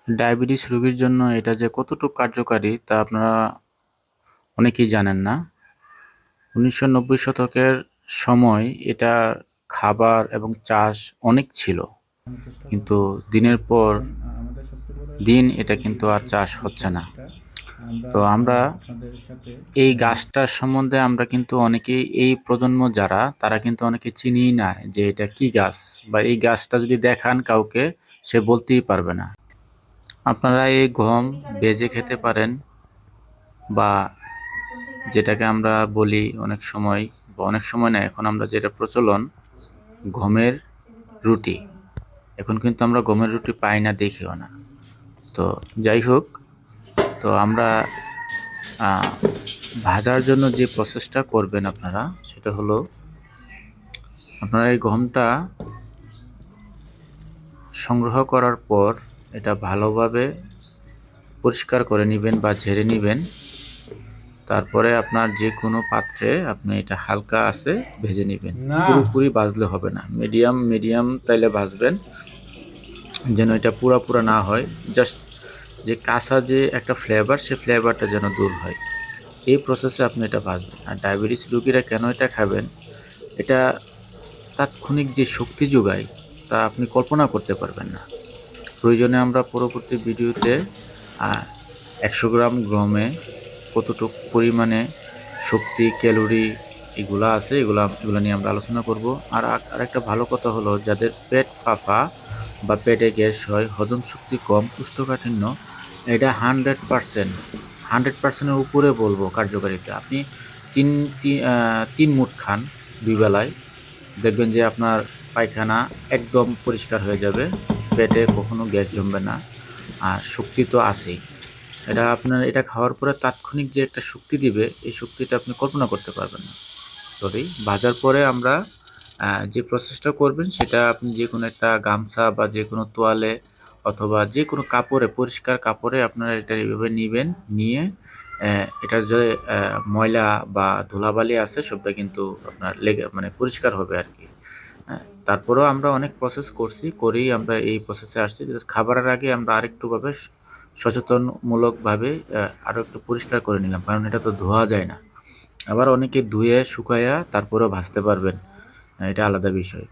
Diabetes রোগীর জন্য এটা যে কতটুকু কার্যকারী তা আপনারা অনেকেই জানেন না। ১৯৯০ শতকের সময় এটা খাবার এবং চাষ অনেক ছিল, কিন্তু দিনের পর দিন এটা কিন্তু আর চাষ হচ্ছে না। তো আমরা এই গাছটার সম্বন্ধে আমরা কিন্তু অনেকেই, এই প্রজন্ম যারা, তারা কিন্তু অনেকে চিনিই না যে এটা কি গাছ, বা এই গাছটা যদি দেখান কাউকে, সে বলতেই পারবে না। আপনারা এই গম ভেজে খেতে পারেন, বা যেটাকে আমরা বলি অনেক সময়, বা অনেক সময় না, এখন আমরা যেটা প্রচলন, গমের রুটি। এখন কিন্তু আমরা গমের রুটি পাই না, দেখিও না। তো যাই হোক, তো আমরা ভাজার জন্য যে প্রসেসটা করবেন আপনারা, সেটা হলো আপনারা এই গমটা সংগ্রহ করার পর এটা ভালোভাবে পরিষ্কার করে নেবেন বা ঝেড়ে নেবেন। তারপরে আপনার যে কোনো পাত্রে আপনি এটা হালকা আছে ভেজে নেবেন। পুরোপুরি ভাজলে হবে না, মিডিয়াম মিডিয়াম তাইলে ভাজবেন, যেন এটা পুরা না হয়। জাস্ট যে কাঁচা যে একটা ফ্লেভার, সে ফ্লেভারটা যেন দূর হয়, এই প্রসেসে আপনি এটা ভাজবেন। আর ডায়াবেটিস রোগীরা কেন এটা খাবেন, এটা তাৎক্ষণিক যে শক্তি যোগায় তা আপনি কল্পনা করতে পারবেন না। প্রয়োজনে আমরা পরবর্তী ভিডিওতে ১০০ গ্রাম গমে কতটুকু পরিমাণে শক্তি, ক্যালোরি এগুলা আছে, এগুলো নিয়ে আমরা আলোচনা করব। আরেকটা ভালো কথা হলো, যাদের পেট ফাঁপা বা পেটে গ্যাস হয়, হজম শক্তি কম, কোষ্ঠকাঠিন্য, এটা 100%-এর উপরে বলবো কার্যকারিতা। আপনি তিন ৩ মুঠ খান ২ বেলায়, দেখবেন যে আপনার পায়খানা একদম পরিষ্কার হয়ে যাবে, পেটে কখনো গ্যাস জমবে না, আর শক্তি তো আছেই। এটা খাওয়ার পরে তাৎক্ষণিক যে একটা শক্তি দিবে, এই শক্তিটা আপনি কল্পনা করতে পারবেন না। ভাজার পরে আমরা যে প্রসেসটা করবেন, সেটা আপনি যে কোনো একটা গামছা বা যে কোনো তোয়ালে অথবা যে কোনো কাপড়ে, পরিষ্কার কাপড়ে আপনারা এটা এইভাবে নিবেন। নিয়ে এটার যে ময়লা বা ধুলাবালি আছে, সবটা কিন্তু আপনার মানে পরিষ্কার হবে আর কি। তারপরেও আমরা অনেক প্রসেস করেই আমরা এই প্রসেসে আসছি। খাবারের আগে আমরা আরেকটুভাবে সচেতনমূলকভাবে আরও একটু পরিষ্কার করে নিলাম, কারণ এটা তো ধোয়া যায় না। আবার অনেকে ধুয়ে শুকাইয়া তারপরেও ভাজতে পারবেন, এটা আলাদা বিষয়।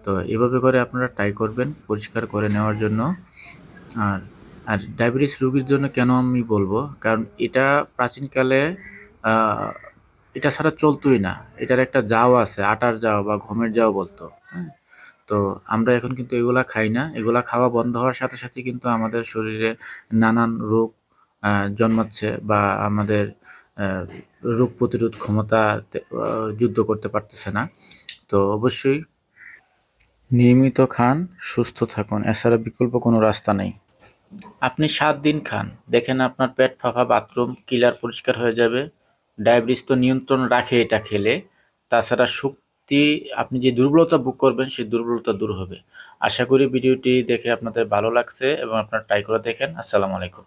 তো এভাবে করে আপনারা ট্রাই করবেন পরিষ্কার করে নেওয়ার জন্য। আর আর ডায়াবেটিস রোগীর জন্য কেন আমি বলবো, কারণ এটা প্রাচীনকালে এটা ছাড়া চলতোই না। এটার একটা জাও আছে, আটার জাও বা গমের জাও বলতো, হ্যাঁ? তো আমরা এখন কিন্তু এগুলা খাই না। এগুলা খাওয়া বন্ধ হওয়ার সাথে সাথে কিন্তু আমাদের শরীরে নানান রোগ জন্মাচ্ছে, বা আমাদের রোগ প্রতিরোধ ক্ষমতা যুদ্ধ করতে পারতেছে না। তো অবশ্যই নিয়মিত খান, সুস্থ থাকুন, এছাড়া বিকল্প কোনো রাস্তা নেই। আপনি ৭ দিন খান, দেখেন আপনার পেট ফাঁপা, বাথরুম ক্লিয়ার পরিষ্কার হয়ে যাবে। ডায়াবেটিস তো নিয়ন্ত্রণ রাখে এটা খেলে। তাছাড়া শক্তি, আপনি যে দুর্বলতা ভোগ করবেন, সেই দুর্বলতা দূর হবে। আশা করি ভিডিওটি দেখে আপনাদের ভালো লাগছে এবং আপনারা ট্রাই করে দেখেন। আসসালামু আলাইকুম।